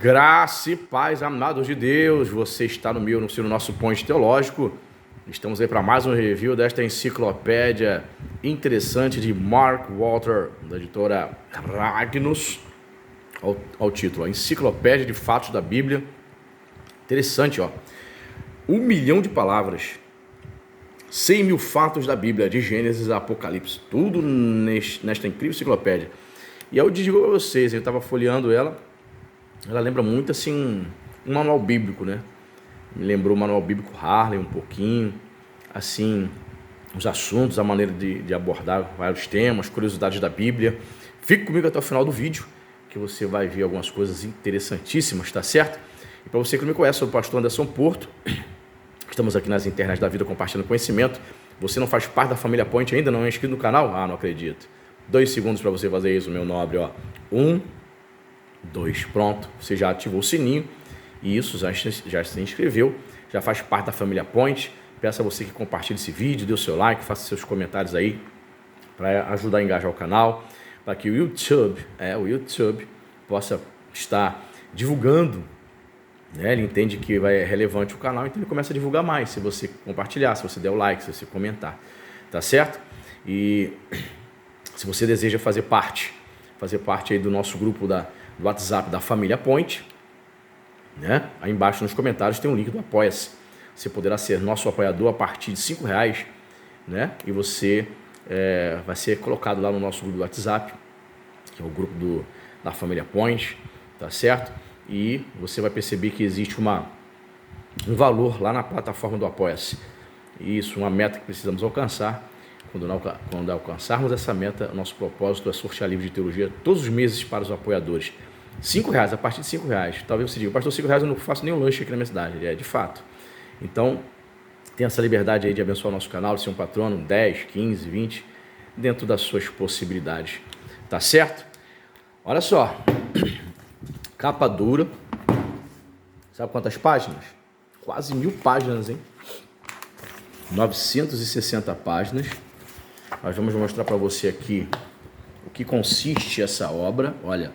Graça e paz, amados de Deus, você está no nosso Ponte Teológico. Estamos aí para mais um review desta enciclopédia interessante de Mark Walter, da editora Ragnus. Ao título, a Enciclopédia de Fatos da Bíblia. Interessante, ó. 1 milhão de palavras, 100 mil fatos da Bíblia, de Gênesis a Apocalipse, tudo nesta incrível enciclopédia. E eu digo a vocês, eu estava folheando ela lembra muito assim um manual bíblico, né? Me lembrou o manual bíblico Harley um pouquinho, assim, os assuntos, a maneira de abordar vários temas, curiosidades da Bíblia. Fique comigo até o final do vídeo, que você vai ver algumas coisas interessantíssimas, tá certo? E para você que não me conhece, eu sou o pastor Anderson Porto. Estamos aqui nas internet da vida compartilhando conhecimento. Você não faz parte da família Point ainda, não é inscrito no canal? Ah, não acredito. 2 segundos para você fazer isso, meu nobre, ó. 1, 2, pronto. Você já ativou o sininho e isso já se inscreveu, já faz parte da família Point. Peço a você que compartilhe esse vídeo, dê o seu like, faça seus comentários aí para ajudar a engajar o canal, para que o YouTube possa estar divulgando, né? Ele entende que é relevante o canal, então ele começa a divulgar mais, se você compartilhar, se você der o like, se você comentar, tá certo? E se você deseja fazer parte aí do nosso grupo do WhatsApp da família Point, né? Aí embaixo nos comentários tem um link do Apoia-se. Você poderá ser nosso apoiador a partir de R$5, né? E você vai ser colocado lá no nosso grupo do WhatsApp, que é o grupo da família Point, tá certo? E você vai perceber que existe um valor lá na plataforma do Apoia-se. Isso, uma meta que precisamos alcançar. Quando alcançarmos essa meta, o nosso propósito é sortear livro de teologia todos os meses para os apoiadores. R$5, a partir de R$5. Talvez você diga, pastor, R$5 eu não faço nenhum lanche aqui na minha cidade. É, de fato. Então, tem essa liberdade aí de abençoar o nosso canal, de ser um patrono, 10, 15, 20, dentro das suas possibilidades. Tá certo? Olha só. Capa dura. Sabe quantas páginas? Quase 1000 páginas, hein? 960 páginas. Nós vamos mostrar para você aqui o que consiste essa obra. Olha,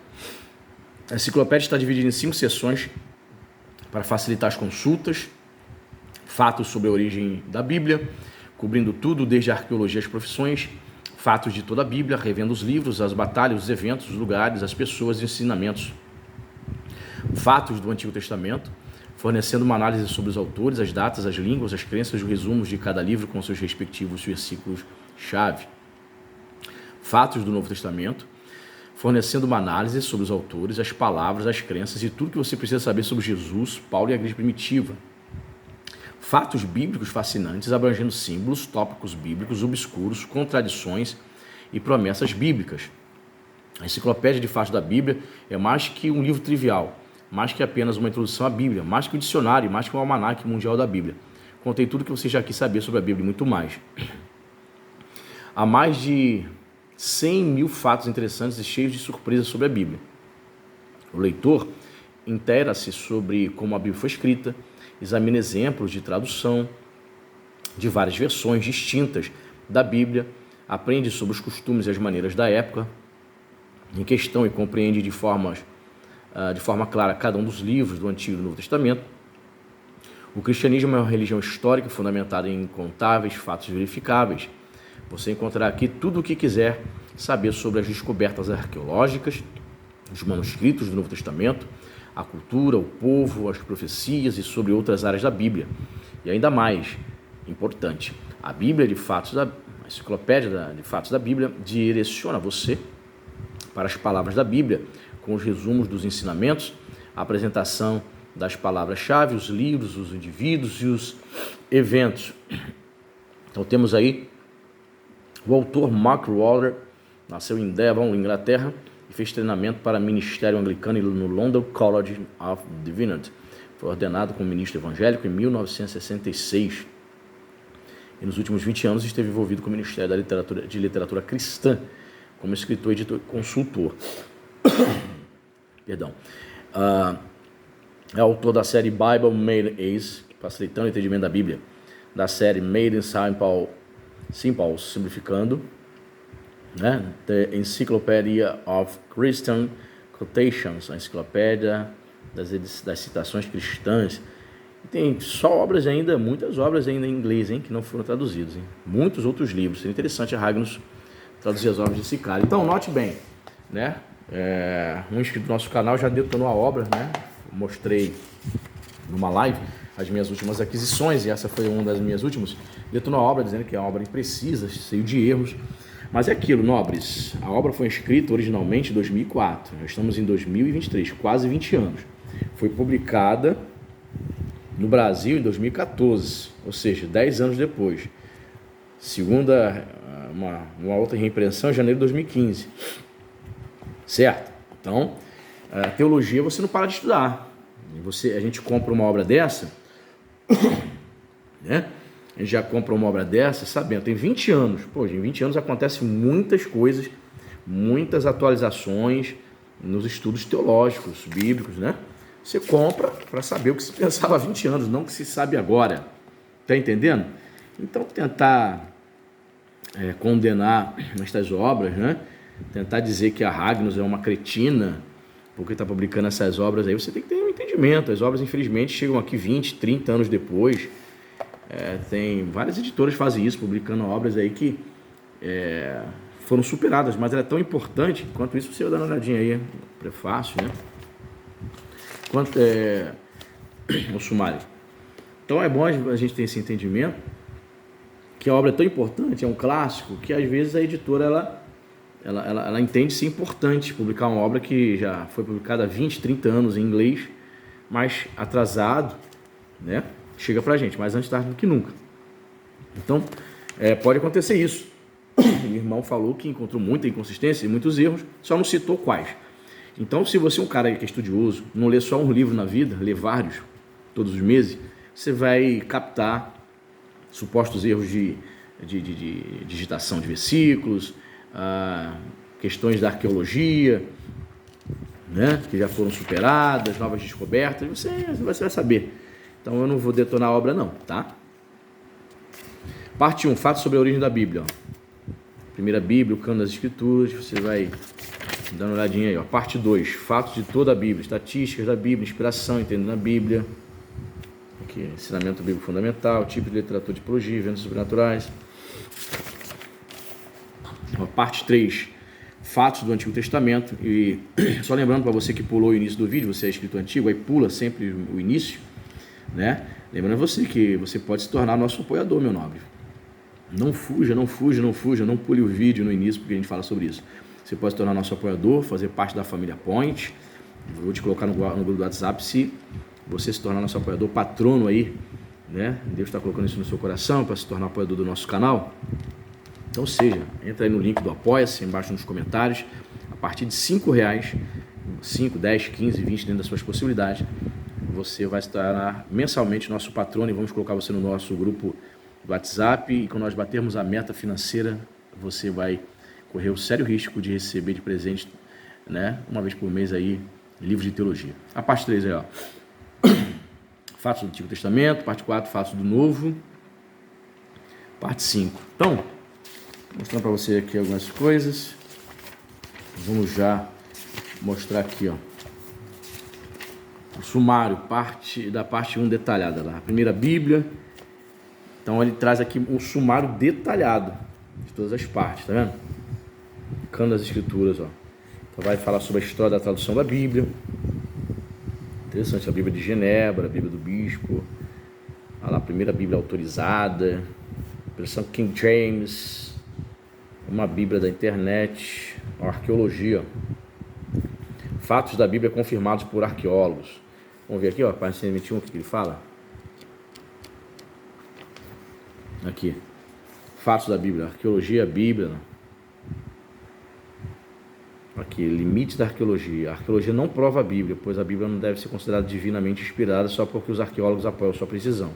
a enciclopédia está dividida em 5 seções para facilitar as consultas. Fatos sobre a origem da Bíblia, cobrindo tudo desde a arqueologia às profissões. Fatos de toda a Bíblia, revendo os livros, as batalhas, os eventos, os lugares, as pessoas e ensinamentos. Fatos do Antigo Testamento, fornecendo uma análise sobre os autores, as datas, as línguas, as crenças e os resumos de cada livro com seus respectivos versículos-chave. Fatos do Novo Testamento, fornecendo uma análise sobre os autores, as palavras, as crenças e tudo que você precisa saber sobre Jesus, Paulo e a igreja primitiva. Fatos bíblicos fascinantes, abrangendo símbolos, tópicos bíblicos, obscuros, contradições e promessas bíblicas. A Enciclopédia de Fatos da Bíblia é mais que um livro trivial, mais que apenas uma introdução à Bíblia, mais que um dicionário, mais que um almanaque mundial da Bíblia. Contei tudo que você já quis saber sobre a Bíblia e muito mais. Há mais de 100 mil fatos interessantes e cheios de surpresas sobre a Bíblia. O leitor inteira-se sobre como a Bíblia foi escrita, examina exemplos de tradução de várias versões distintas da Bíblia, aprende sobre os costumes e as maneiras da época em questão e compreende de forma clara cada um dos livros do Antigo e do Novo Testamento. O cristianismo é uma religião histórica fundamentada em incontáveis fatos verificáveis. Você encontrará aqui tudo o que quiser saber sobre as descobertas arqueológicas, os manuscritos do Novo Testamento, a cultura, o povo, as profecias e sobre outras áreas da Bíblia. E ainda mais importante, a Enciclopédia de Fatos da Bíblia direciona você para as palavras da Bíblia, com os resumos dos ensinamentos, a apresentação das palavras-chave, os livros, os indivíduos e os eventos. Então temos aí o autor Mark Walter, nasceu em Devon, Inglaterra, e fez treinamento para ministério anglicano no London College of Divinity. Foi ordenado como ministro evangélico em 1966. E nos últimos 20 anos esteve envolvido com o Ministério de Literatura Cristã, como escritor, editor e consultor. Perdão. É autor da série Bible Made Easy, facilitando o entendimento da Bíblia, da série Made in Simple, simplificando, né? The Encyclopedia of Christian Quotations, a enciclopédia das citações cristãs. E tem só obras ainda, muitas obras ainda em inglês, hein, que não foram traduzidas. Hein? Muitos outros livros. Seria interessante a Ragnos traduzir as obras desse cara. Então, note bem, né? Um inscrito do nosso canal já detonou a obra, né? Mostrei numa live as minhas últimas aquisições, e essa foi uma das minhas últimas. Detonou a obra dizendo que é uma obra imprecisa, cheia de erros. Mas é aquilo, nobres. A obra foi escrita originalmente em 2004. Nós estamos em 2023, quase 20 anos. Foi publicada no Brasil em 2014, ou seja, 10 anos depois. Segunda, uma outra reimpressão em janeiro de 2015. Certo? Então, a teologia você não para de estudar. A gente compra uma obra dessa, né? A gente já compra uma obra dessa, sabendo, tem 20 anos. Pô, em 20 anos acontecem muitas coisas, muitas atualizações nos estudos teológicos, bíblicos, né? Você compra para saber o que se pensava há 20 anos, não o que se sabe agora. Tá entendendo? Então, tentar condenar estas obras, né? Tentar dizer que a Ragnos é uma cretina porque está publicando essas obras aí, você tem que ter um entendimento. As obras, infelizmente, chegam aqui 20, 30 anos depois. Tem várias editoras que fazem isso, publicando obras aí que foram superadas, mas ela é tão importante. Enquanto isso, você vai dar uma olhadinha aí, prefácio, né? Quanto o sumário. Então é bom a gente ter esse entendimento que a obra é tão importante, é um clássico, que às vezes a editora ela entende ser importante publicar uma obra que já foi publicada há 20, 30 anos em inglês, mas atrasado, né? Chega pra gente, mas antes tarde do que nunca. Então, pode acontecer isso. O irmão falou que encontrou muita inconsistência e muitos erros, só não citou quais. Então, se você é um cara que é estudioso, não lê só um livro na vida, lê vários, todos os meses, você vai captar supostos erros de digitação de versículos, questões da arqueologia, né, que já foram superadas, novas descobertas, você vai saber. Então eu não vou detonar a obra não, tá? Parte 1, fatos sobre a origem da Bíblia. Ó. Primeira Bíblia, o cano das Escrituras, você vai dando uma olhadinha aí. Ó. Parte 2, fatos de toda a Bíblia, estatísticas da Bíblia, inspiração, entendendo a Bíblia. Aqui, ensinamento bíblico fundamental, tipo de literatura de tipologia, eventos sobrenaturais. Ó, parte 3, fatos do Antigo Testamento. E só lembrando para você que pulou o início do vídeo, você é inscrito antigo, aí pula sempre o início, né? Lembrando a você que você pode se tornar nosso apoiador, meu nobre. Não fuja, não pule o vídeo no início, porque a gente fala sobre isso. Você pode se tornar nosso apoiador, fazer parte da família Point. Vou te colocar no grupo do WhatsApp se você se tornar nosso apoiador, patrono aí, né? Deus está colocando isso no seu coração para se tornar apoiador do nosso canal. Então seja, entra aí no link do Apoia-se, embaixo nos comentários. A partir de R$5, 5, 10, 15, 20, dentro das suas possibilidades, você vai se tornar mensalmente nosso patrono e vamos colocar você no nosso grupo do WhatsApp. E quando nós batermos a meta financeira, você vai correr o sério risco de receber de presente, né, uma vez por mês aí, livros de teologia. A parte 3 aí, ó. Fatos do Antigo Testamento. Parte 4, fatos do Novo. Parte 5. Então, mostrando para você aqui algumas coisas. Vamos já mostrar aqui, ó, o sumário, da parte 1 detalhada lá. A primeira Bíblia. Então ele traz aqui um sumário detalhado de todas as partes, tá vendo? Cano das Escrituras, ó. Então vai falar sobre a história da tradução da Bíblia. Interessante, a Bíblia de Genebra, a Bíblia do Bispo. Olha lá, a primeira Bíblia autorizada. Versão King James. Uma Bíblia da internet. A arqueologia. Fatos da Bíblia confirmados por arqueólogos. Vamos ver aqui, ó, página 121, o que ele fala? Aqui. Fatos da Bíblia. Arqueologia, Bíblia. Aqui, limite da arqueologia. A arqueologia não prova a Bíblia, pois a Bíblia não deve ser considerada divinamente inspirada só porque os arqueólogos apoiam sua precisão.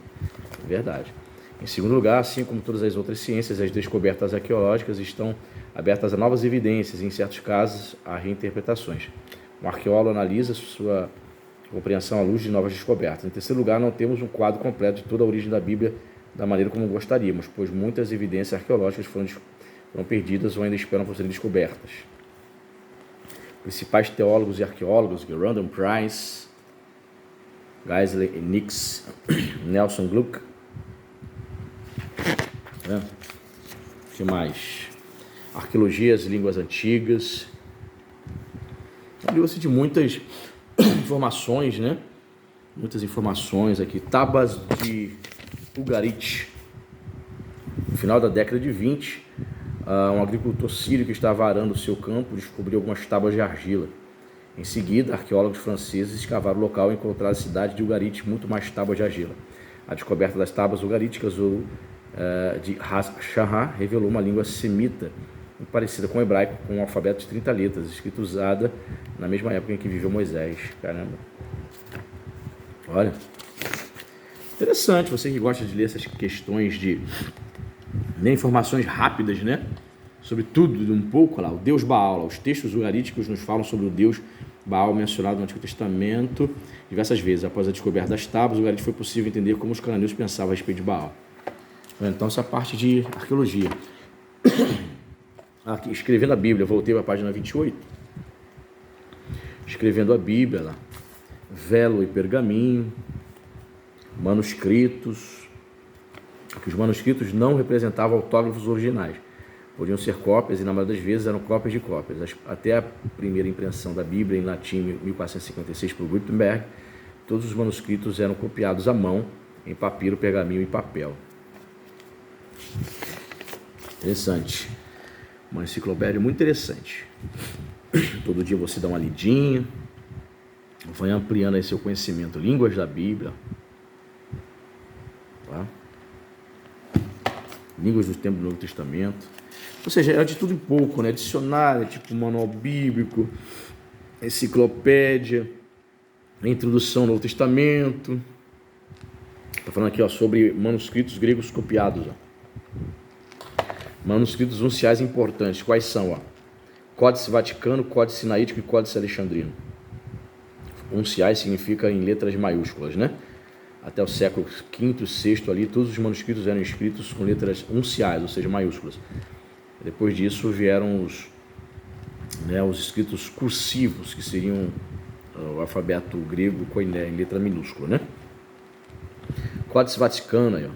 Verdade. Em segundo lugar, assim como todas as outras ciências, as descobertas arqueológicas estão abertas a novas evidências e, em certos casos, a reinterpretações. Um arqueólogo analisa sua compreensão à luz de novas descobertas. Em terceiro lugar, não temos um quadro completo de toda a origem da Bíblia da maneira como gostaríamos, pois muitas evidências arqueológicas foram perdidas ou ainda esperam por serem descobertas. Principais teólogos e arqueólogos, Randall Price, Geisley Nix, Nelson Gluck. O que mais? Arqueologias, línguas antigas. Livro-se de muitas informações, né? Muitas informações aqui. Tabas de Ugarit. No final da década de 20, um agricultor sírio que estava arando o seu campo descobriu algumas tábuas de argila. Em seguida, arqueólogos franceses escavaram o local e encontraram a cidade de Ugarit, muito mais tábuas de argila. A descoberta das tábuas ugaríticas ou de Ras Shahar revelou uma língua semita parecida com o hebraico, com um alfabeto de 30 letras, escrita usada na mesma época em que viveu Moisés. Caramba. Olha. Interessante, você que gosta de ler essas questões de informações rápidas, né? Sobre tudo, um pouco lá. O Deus Baal. Os textos ugaríticos nos falam sobre o Deus Baal mencionado no Antigo Testamento diversas vezes. Após a descoberta das tábuas, o ugarit foi possível entender como os cananeus pensavam a respeito de Baal. Então, essa parte de arqueologia. Aqui, escrevendo a Bíblia, voltei para a página 28. Escrevendo a Bíblia lá. Velo e pergaminho. Manuscritos. Que os manuscritos não representavam autógrafos originais. Podiam ser cópias e, na maioria das vezes, eram cópias de cópias. Até a primeira impressão da Bíblia em latim, em 1456, por Gutenberg, todos os manuscritos eram copiados à mão, em papiro, pergaminho e papel. Interessante. Uma enciclopédia muito interessante. Todo dia você dá uma lidinha, vai ampliando aí seu conhecimento. Línguas da Bíblia. Tá? Línguas do tempo do Novo Testamento. Ou seja, é de tudo um pouco, né? Dicionário, tipo manual bíblico, enciclopédia, introdução ao Novo Testamento. Está falando aqui, ó, sobre manuscritos gregos copiados. Ó. Manuscritos unciais importantes. Quais são? Ó? Códice Vaticano, Códice Sinaítico e Códice Alexandrino. Unciais significa em letras maiúsculas, né? Até o século V, VI ali, todos os manuscritos eram escritos com letras unciais, ou seja, maiúsculas. Depois disso vieram os escritos cursivos, que seriam o alfabeto grego em letra minúscula, né? Códice Vaticano, aí, ó.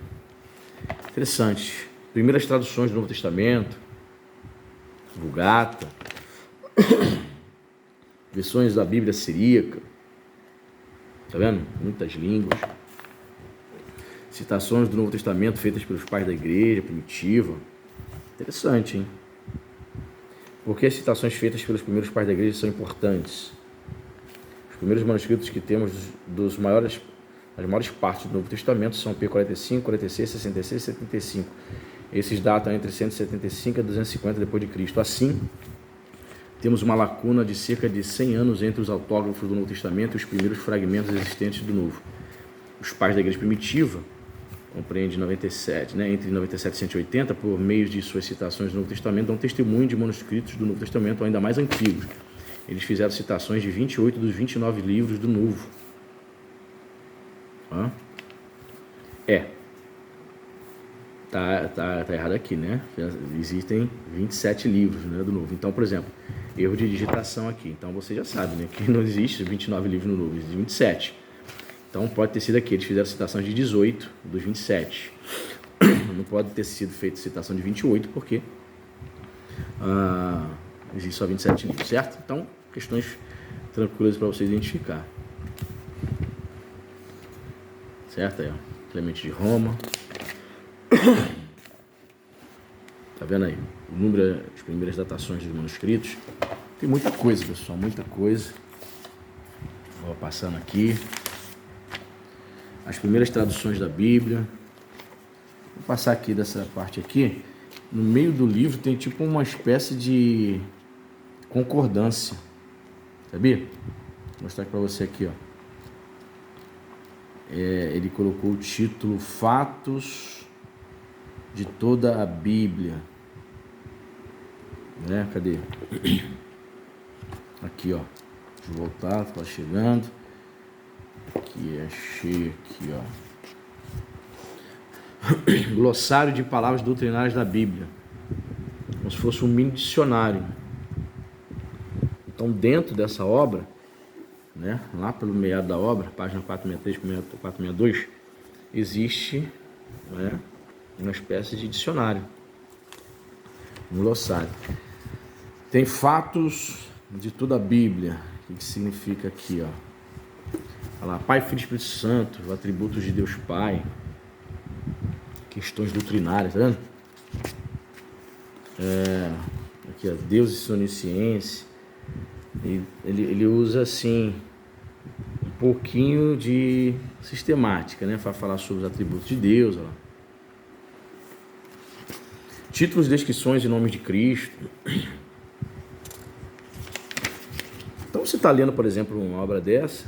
Interessante. Primeiras traduções do Novo Testamento, Vulgata, versões da Bíblia siríaca, tá vendo? Muitas línguas. Citações do Novo Testamento feitas pelos pais da igreja primitiva. Interessante, hein? Por que as citações feitas pelos primeiros pais da igreja são importantes? Os primeiros manuscritos que temos das maiores partes do Novo Testamento são P45, 46, 66 e 75. Esses datam entre 175 e 250 depois de Cristo. Assim, temos uma lacuna de cerca de 100 anos entre os autógrafos do Novo Testamento e os primeiros fragmentos existentes do Novo. Os pais da igreja primitiva compreende 97, né, entre 97 e 180, por meio de suas citações do Novo Testamento, dão testemunho de manuscritos do Novo Testamento ainda mais antigos. Eles fizeram citações de 28 dos 29 livros do Novo. Tá errado aqui, né? Existem 27 livros, né, do Novo. Então, por exemplo, erro de digitação aqui. Então, você já sabe, né, que não existe 29 livros no Novo, existe 27. Então pode ter sido aqui, eles fizeram citações de 18 dos 27. Não pode ter sido feita citação de 28, porque existe só 27 livros, certo? Então, questões tranquilas para você identificar. Certo? Aí, ó. Clemente de Roma. Tá vendo aí? O número, as primeiras datações dos manuscritos. Tem muita coisa, pessoal, muita coisa. Vou passando aqui. As primeiras traduções da Bíblia. Vou passar aqui dessa parte aqui. No meio do livro tem tipo uma espécie de concordância. Sabia? Vou mostrar aqui para você aqui, ó. Ele colocou o título Fatos de toda a Bíblia. Né? Cadê? Aqui, ó. Deixa eu voltar, tá chegando. Aqui, achei aqui, ó. Glossário de palavras doutrinárias da Bíblia. Como se fosse um mini dicionário. Então, dentro dessa obra, né, lá pelo meado da obra, página 463, 462, existe, né, uma espécie de dicionário, um glossário. Tem fatos de toda a Bíblia. O que significa aqui, ó? Olha lá, Pai, Filho e Espírito Santo, os atributos de Deus Pai, questões doutrinárias, tá vendo? Aqui, ó, Deus e sua onisciência. Ele usa assim um pouquinho de sistemática, né, para falar sobre os atributos de Deus. Ó. Títulos, descrições e nomes de Cristo. Então, você está lendo, por exemplo, uma obra dessa,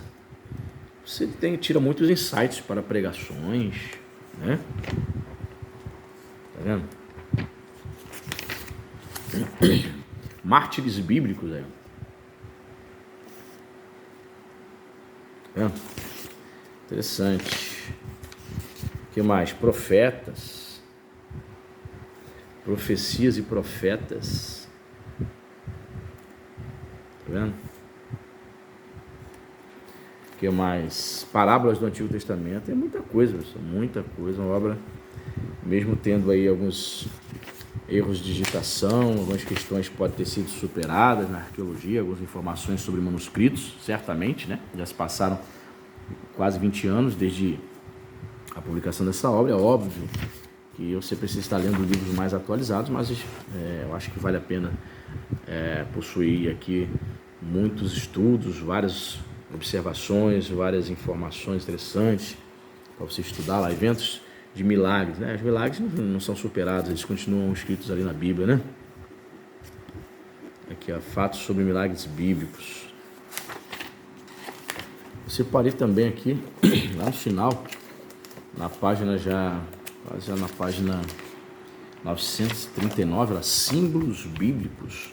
você tira muitos insights para pregações, né? Tá vendo? Mártires bíblicos aí. Interessante. O que mais? Profetas. Profecias e profetas. Tá vendo? O que mais? Parábolas do Antigo Testamento. É muita coisa, pessoal. Muita coisa. Uma obra, mesmo tendo aí alguns erros de digitação, algumas questões podem ter sido superadas na arqueologia, algumas informações sobre manuscritos, certamente, né? Já se passaram quase 20 anos desde a publicação dessa obra. É óbvio que você precisa estar lendo livros mais atualizados, mas eu acho que vale a pena possuir aqui muitos estudos, várias observações, várias informações interessantes para você estudar lá, eventos de milagres, né? Os milagres não são superados, eles continuam escritos ali na Bíblia, né? Aqui, ó, fatos sobre milagres bíblicos. Eu separei também aqui, lá no final, na página quase na página 939, lá, símbolos bíblicos.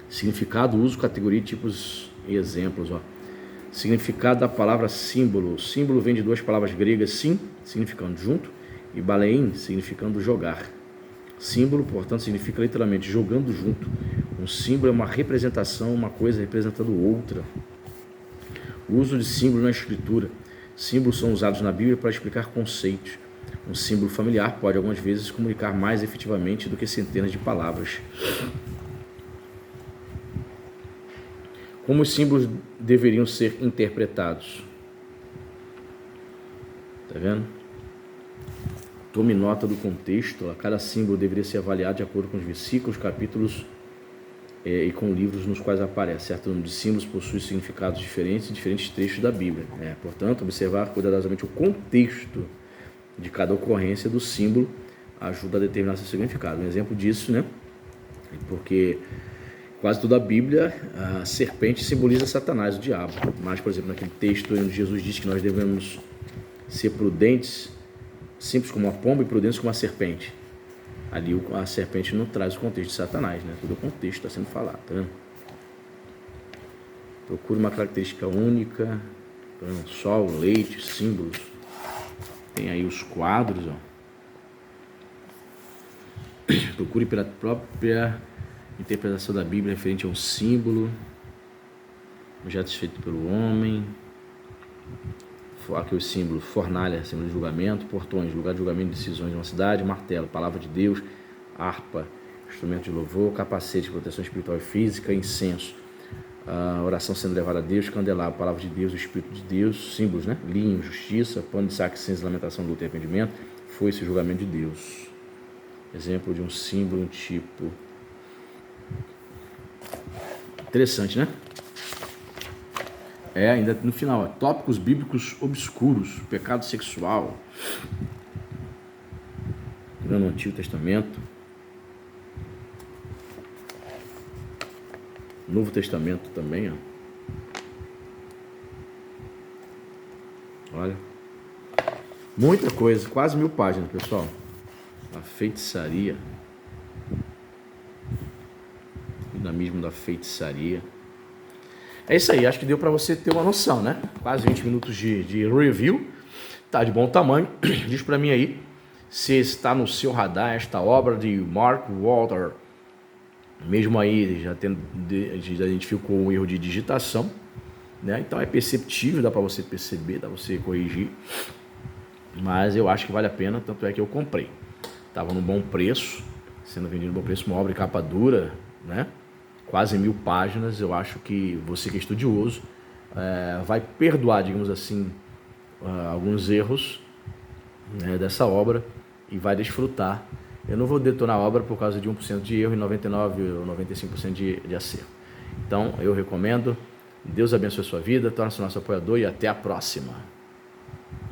Significado, uso, categoria, tipos e exemplos, ó. Significado da palavra símbolo. Símbolo vem de duas palavras gregas, sim, significando junto, e baleim, significando jogar. Símbolo, portanto, significa literalmente jogando junto. Um símbolo é uma representação, uma coisa representando outra. O uso de símbolo na escritura. Símbolos são usados na Bíblia para explicar conceitos. Um símbolo familiar pode, algumas vezes, comunicar mais efetivamente do que centenas de palavras. Como os símbolos deveriam ser interpretados? Tá vendo? Tome nota do contexto. Cada símbolo deveria ser avaliado de acordo com os versículos, capítulos e com livros nos quais aparece. Certo número de símbolos possui significados diferentes em diferentes trechos da Bíblia. Portanto, observar cuidadosamente o contexto de cada ocorrência do símbolo ajuda a determinar seu significado. Um exemplo disso, né? Porque quase toda a Bíblia, a serpente simboliza Satanás, o diabo. Mas, por exemplo, naquele texto onde Jesus diz que nós devemos ser prudentes, simples como uma pomba e prudentes como a serpente. Ali a serpente não traz o contexto de Satanás, né? Todo o contexto está sendo falado, tá vendo? Procure uma característica única, tá vendo? Sol, leite, símbolos. Tem aí os quadros, ó. Procure pela própria interpretação da Bíblia referente a um símbolo, objetos feitos pelo homem. Aqui os símbolos: fornalha, símbolo de julgamento; portões, lugar de julgamento de decisões de uma cidade; martelo, palavra de Deus; harpa, instrumento de louvor; capacete, proteção espiritual e física; incenso, oração sendo levada a Deus; candelabro, palavra de Deus, o Espírito de Deus; símbolos, né? Linho, justiça; pano de saque, cinza, lamentação, luta e arrependimento; foice, julgamento de Deus. Exemplo de um símbolo, um tipo. Interessante, né? Ainda no final, tópicos bíblicos obscuros, pecado sexual, no Antigo Testamento, Novo Testamento também, ó. Olha, muita coisa, quase 1000 páginas, pessoal. A feitiçaria, o dinamismo da feitiçaria. É isso aí, acho que deu para você ter uma noção, né? Quase 20 minutos de review, tá de bom tamanho. Diz para mim aí se está no seu radar esta obra de Mark Walter. Mesmo aí já identificou um erro de digitação, né? Então é perceptível, dá para você perceber, dá para você corrigir, mas eu acho que vale a pena, tanto é que eu comprei. Estava num bom preço, sendo vendido no bom preço, uma obra em capa dura, né? Quase 1000 páginas. Eu acho que você que é estudioso vai perdoar, digamos assim, alguns erros, né, dessa obra e vai desfrutar. Eu não vou detonar a obra por causa de 1% de erro e 99% ou 95% de acerto. Então eu recomendo. Deus abençoe a sua vida, torne-se nosso apoiador e até a próxima.